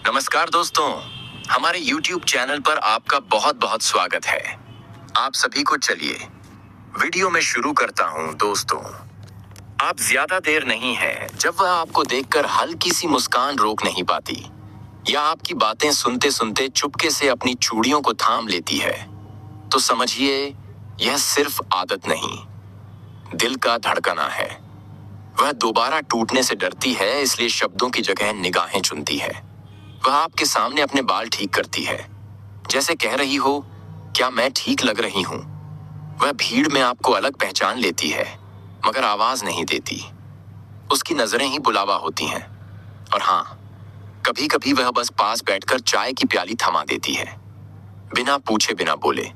नमस्कार दोस्तों, हमारे YouTube चैनल पर आपका बहुत बहुत स्वागत है। आप सभी को चलिए वीडियो में शुरू करता हूं। दोस्तों, आप ज्यादा देर नहीं है जब वह आपको देखकर हल्की सी मुस्कान रोक नहीं पाती या आपकी बातें सुनते सुनते चुपके से अपनी चूड़ियों को थाम लेती है, तो समझिए यह सिर्फ आदत नहीं, दिल का धड़कना है। वह दोबारा टूटने से डरती है, इसलिए शब्दों की जगह निगाहें चुनती है। वह आपके सामने अपने बाल ठीक करती है, जैसे कह रही हो, क्या मैं ठीक लग रही हूं? वह भीड़ में आपको अलग पहचान लेती है, मगर आवाज नहीं देती। उसकी नजरें ही बुलावा होती हैं। और हाँ, कभी कभी वह बस पास बैठकर चाय की प्याली थमा देती है, बिना पूछे बिना बोले।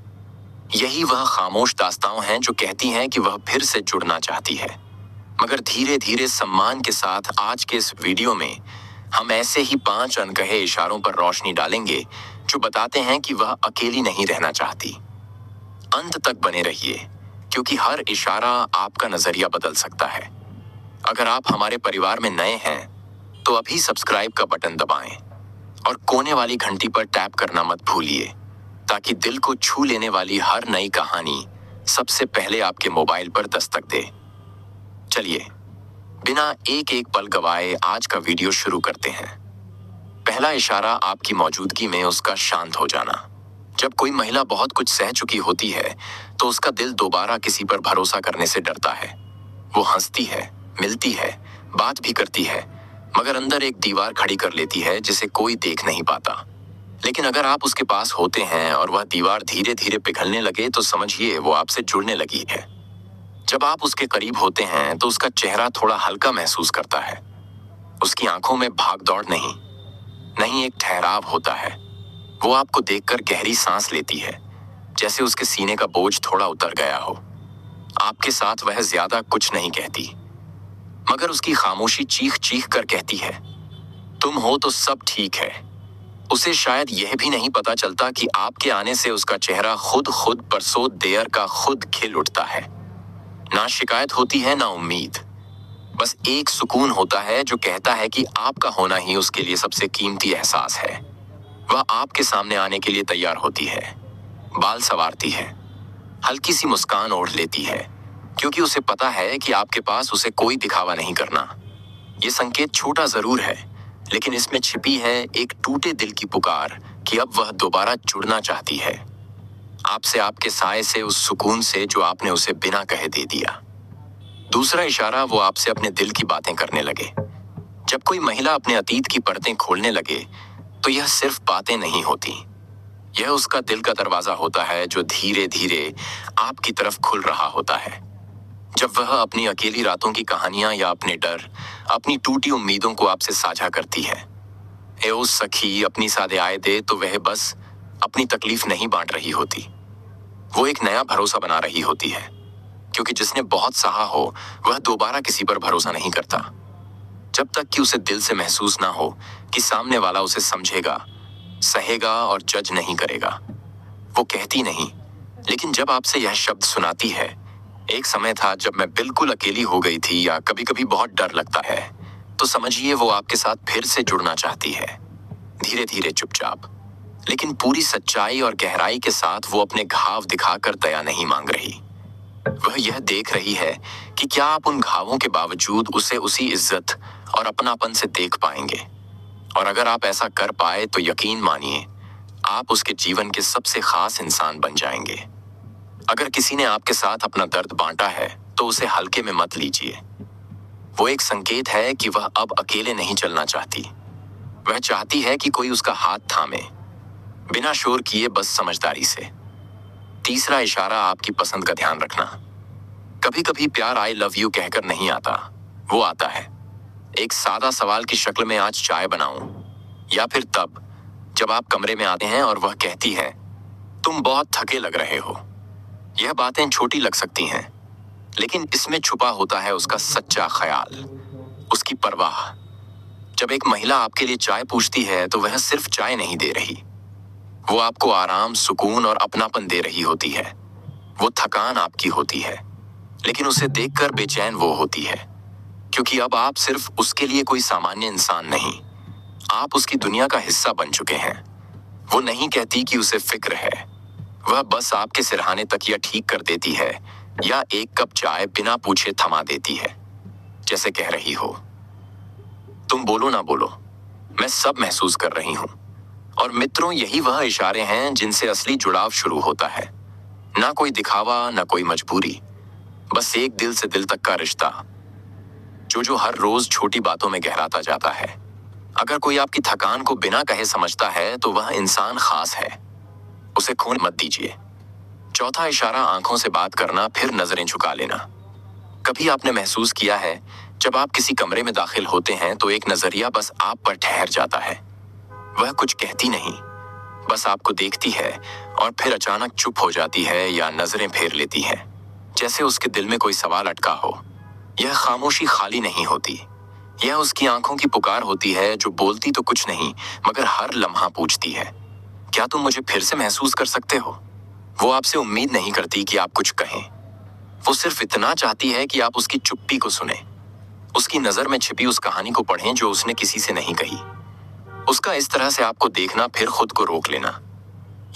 यही वह खामोश दास्तां हैं जो कहती हैं कि वह फिर से जुड़ना चाहती है। मगर धीरे धीरे सम्मान के साथ आज के इस वीडियो में हम ऐसे ही 5 अनकहे इशारों पर रोशनी डालेंगे जो बताते हैं कि वह अकेली नहीं रहना चाहती। अंत तक बने रहिए, क्योंकि हर इशारा आपका नजरिया बदल सकता है। अगर आप हमारे परिवार में नए हैं तो अभी सब्सक्राइब का बटन दबाएं और कोने वाली घंटी पर टैप करना मत भूलिए, ताकि दिल को छू लेने वाली हर नई कहानी सबसे पहले आपके मोबाइल पर दस्तक दे। चलिए, बिना एक एक पल गवाए आज का वीडियो शुरू करते हैं। पहला इशारा आपकी मौजूदगी में उसका शांत हो जाना। जब कोई महिला बहुत कुछ सह चुकी होती है तो उसका दिल दोबारा किसी पर भरोसा करने से डरता है। वो हंसती है, मिलती है, बात भी करती है, मगर अंदर एक दीवार खड़ी कर लेती है जिसे कोई देख नहीं पाता। लेकिन अगर आप उसके पास होते हैं और वह दीवार धीरे धीरे पिघलने लगे, तो समझिए वो आपसे जुड़ने लगी है। जब आप उसके करीब होते हैं तो उसका चेहरा थोड़ा हल्का महसूस करता है। उसकी आंखों में भाग दौड़ नहीं एक ठहराव होता है। वो आपको देखकर गहरी सांस लेती है, जैसे उसके सीने का बोझ थोड़ा उतर गया हो। आपके साथ वह ज्यादा कुछ नहीं कहती, मगर उसकी खामोशी चीख चीख कर कहती है, तुम हो तो सब ठीक है। उसे शायद यह भी नहीं पता चलता कि आपके आने से उसका चेहरा खुद परसों देर का खुद खिल उठता है। ना शिकायत होती है, ना उम्मीद, बस एक सुकून होता है जो कहता है कि आपका होना ही उसके लिए सबसे कीमती एहसास है। वह आपके सामने आने के लिए तैयार होती है, बाल संवारती है, हल्की सी मुस्कान ओढ़ लेती है, क्योंकि उसे पता है कि आपके पास उसे कोई दिखावा नहीं करना। ये संकेत छोटा जरूर है, लेकिन इसमें छिपी है एक टूटे दिल की पुकार कि अब वह दोबारा जुड़ना चाहती है, आपसे, आपके साए से, उस सुकून से जो आपने उसे बिना कहे दे दिया। दूसरा इशारा, वो आपसे अपने दिल की बातें करने लगे। जब कोई महिला अपने अतीत की परतें खोलने लगे तो यह सिर्फ बातें नहीं होती, यह उसका दिल का दरवाजा होता है जो धीरे धीरे आपकी तरफ खुल रहा होता है। जब वह अपनी अकेली रातों की कहानियां या अपने डर, अपनी टूटी उम्मीदों को आपसे साझा करती है। ए ओ सखी, अपनी सादे आए दे, तो वह बस अपनी तकलीफ नहीं बांट रही होती, वो एक नया भरोसा बना रही होती है। क्योंकि जिसने बहुत सहा हो वह दोबारा किसी पर भरोसा नहीं करता, जब तक कि उसे दिल से महसूस ना हो कि सामने वाला उसे समझेगा, सहेगा और जज नहीं करेगा। वो कहती नहीं, लेकिन जब आपसे यह शब्द सुनाती है, एक समय था जब मैं बिल्कुल अकेली हो गई थी, या कभी कभी बहुत डर लगता है, तो समझिए वो आपके साथ फिर से जुड़ना चाहती है। धीरे धीरे, चुपचाप, लेकिन पूरी सच्चाई और गहराई के साथ वो अपने घाव दिखाकर दया नहीं मांग रही। वह यह देख रही है कि क्या आप उन घावों के बावजूद उसे उसी इज्जत और अपनापन से देख पाएंगे। और अगर आप ऐसा कर पाए तो यकीन मानिए, आप उसके जीवन के सबसे खास इंसान बन जाएंगे। अगर किसी ने आपके साथ अपना दर्द बांटा है तो उसे हल्के में मत लीजिए। वो एक संकेत है कि वह अब अकेले नहीं चलना चाहती। वह चाहती है कि कोई उसका हाथ थामे, बिना शोर किए, बस समझदारी से। तीसरा इशारा, आपकी पसंद का ध्यान रखना। कभी कभी प्यार आई लव यू कहकर नहीं आता, वो आता है एक सादा सवाल की शक्ल में, आज चाय बनाऊं? या फिर तब जब आप कमरे में आते हैं और वह कहती है, तुम बहुत थके लग रहे हो। यह बातें छोटी लग सकती हैं, लेकिन इसमें छुपा होता है उसका सच्चा ख्याल, उसकी परवाह। जब एक महिला आपके लिए चाय पूछती है तो वह सिर्फ चाय नहीं दे रही, वो आपको आराम, सुकून और अपनापन दे रही होती है। वो थकान आपकी होती है, लेकिन उसे देखकर बेचैन वो होती है, क्योंकि अब आप सिर्फ उसके लिए कोई सामान्य इंसान नहीं, आप उसकी दुनिया का हिस्सा बन चुके हैं। वो नहीं कहती कि उसे फिक्र है, वह बस आपके सिरहाने तकिया ठीक कर देती है या एक कप चाय बिना पूछे थमा देती है, जैसे कह रही हो, तुम बोलो ना बोलो, मैं सब महसूस कर रही हूं। और मित्रों, यही वह इशारे हैं जिनसे असली जुड़ाव शुरू होता है। ना कोई दिखावा, ना कोई मजबूरी, बस एक दिल से दिल तक का रिश्ता जो हर रोज छोटी बातों में गहराता जाता है। अगर कोई आपकी थकान को बिना कहे समझता है तो वह इंसान खास है, उसे खून मत दीजिए। चौथा इशारा, आंखों से बात करना, फिर नजरें झुका लेना। कभी आपने महसूस किया है, जब आप किसी कमरे में दाखिल होते हैं तो एक नजरिया बस आप पर ठहर जाता है। वह कुछ कहती नहीं, बस आपको देखती है और फिर अचानक चुप हो जाती है या नजरें फेर लेती है, जैसे उसके दिल में कोई सवाल अटका हो। यह खामोशी खाली नहीं होती, यह उसकी आंखों की पुकार होती है, जो बोलती तो कुछ नहीं मगर हर लम्हा पूछती है, क्या तुम मुझे फिर से महसूस कर सकते हो? वो आपसे उम्मीद नहीं करती कि आप कुछ कहें, वो सिर्फ इतना चाहती है कि आप उसकी चुप्पी को सुने, उसकी नजर में छिपी उस कहानी को पढ़ें जो उसने किसी से नहीं कही। उसका इस तरह से आपको देखना, फिर खुद को रोक लेना,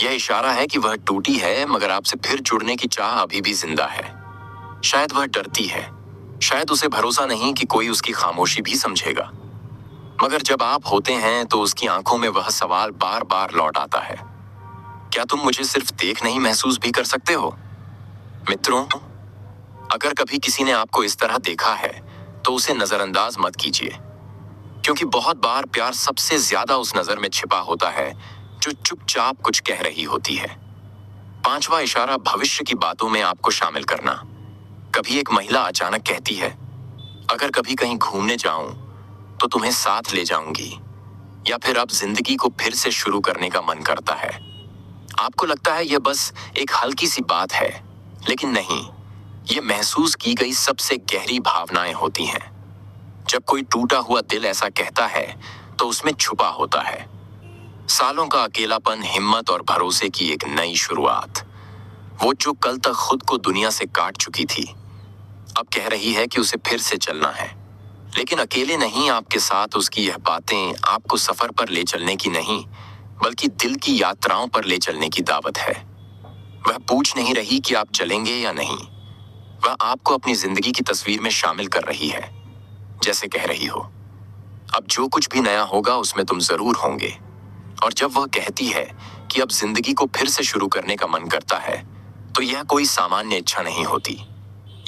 यह इशारा है कि वह टूटी है मगर आपसे फिर जुड़ने की चाह अभी भी जिंदा है। शायद वह डरती है, शायद उसे भरोसा नहीं कि कोई उसकी खामोशी भी समझेगा, मगर जब आप होते हैं तो उसकी आंखों में वह सवाल बार बार लौट आता है, क्या तुम मुझे सिर्फ देख नहीं महसूस भी कर सकते हो? मित्रों, अगर कभी किसी ने आपको इस तरह देखा है तो उसे नजरअंदाज मत कीजिए, क्योंकि बहुत बार प्यार सबसे ज्यादा उस नजर में छिपा होता है जो चुपचाप कुछ कह रही होती है। पांचवा इशारा, भविष्य की बातों में आपको शामिल करना। कभी एक महिला अचानक कहती है, अगर कभी कहीं घूमने जाऊं तो तुम्हें साथ ले जाऊंगी, या फिर अब जिंदगी को फिर से शुरू करने का मन करता है। आपको लगता है यह बस एक हल्की सी बात है, लेकिन नहीं, ये महसूस की गई सबसे गहरी भावनाएं होती हैं। जब कोई टूटा हुआ दिल ऐसा कहता है तो उसमें छुपा होता है सालों का अकेलापन, हिम्मत और भरोसे की एक नई शुरुआत। वो जो कल तक खुद को दुनिया से काट चुकी थी, अब कह रही है कि उसे फिर से चलना है। लेकिन अकेले नहीं, आपके साथ उसकी यह बातें आपको सफर पर ले चलने की नहीं, बल्कि दिल की यात्राओं पर ले चलने की दावत है। वह पूछ नहीं रही कि आप चलेंगे या नहीं, वह आपको अपनी जिंदगी की तस्वीर में शामिल कर रही है, जैसे कह रही हो, अब जो कुछ भी नया होगा उसमें तुम जरूर होंगे। और जब वह कहती है कि अब जिंदगी को फिर से शुरू करने का मन करता है, तो यह कोई सामान्य इच्छा नहीं होती,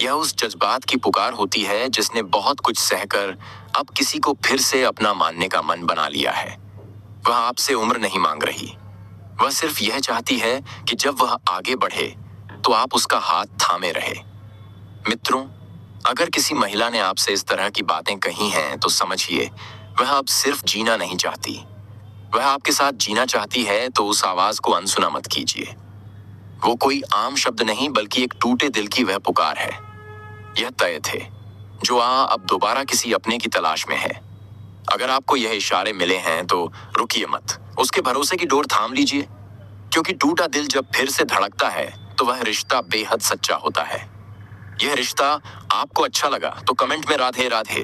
यह उस जज्बात की पुकार होती है जिसने बहुत कुछ सहकर अब किसी को फिर से अपना मानने का मन बना लिया है। वह आपसे उम्र नहीं मांग रही, वह सिर्फ यह चाहती है कि जब वह आगे बढ़े तो आप उसका हाथ थामे रहे। मित्रों, अगर किसी महिला ने आपसे इस तरह की बातें कही हैं तो समझिए, वह अब सिर्फ जीना नहीं चाहती, वह आपके साथ जीना चाहती है। तो उस आवाज को अनसुना मत कीजिए, वो कोई आम शब्द नहीं बल्कि एक टूटे दिल की वह पुकार है। यह तय थे जो अब दोबारा किसी अपने की तलाश में है। अगर आपको यह इशारे मिले हैं तो रुकिए मत, उसके भरोसे की डोर थाम लीजिए, क्योंकि टूटा दिल जब फिर से धड़कता है तो वह रिश्ता बेहद सच्चा होता है। यह रिश्ता आपको अच्छा लगा तो कमेंट में राधे राधे।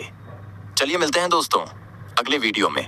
चलिए मिलते हैं दोस्तों अगले वीडियो में।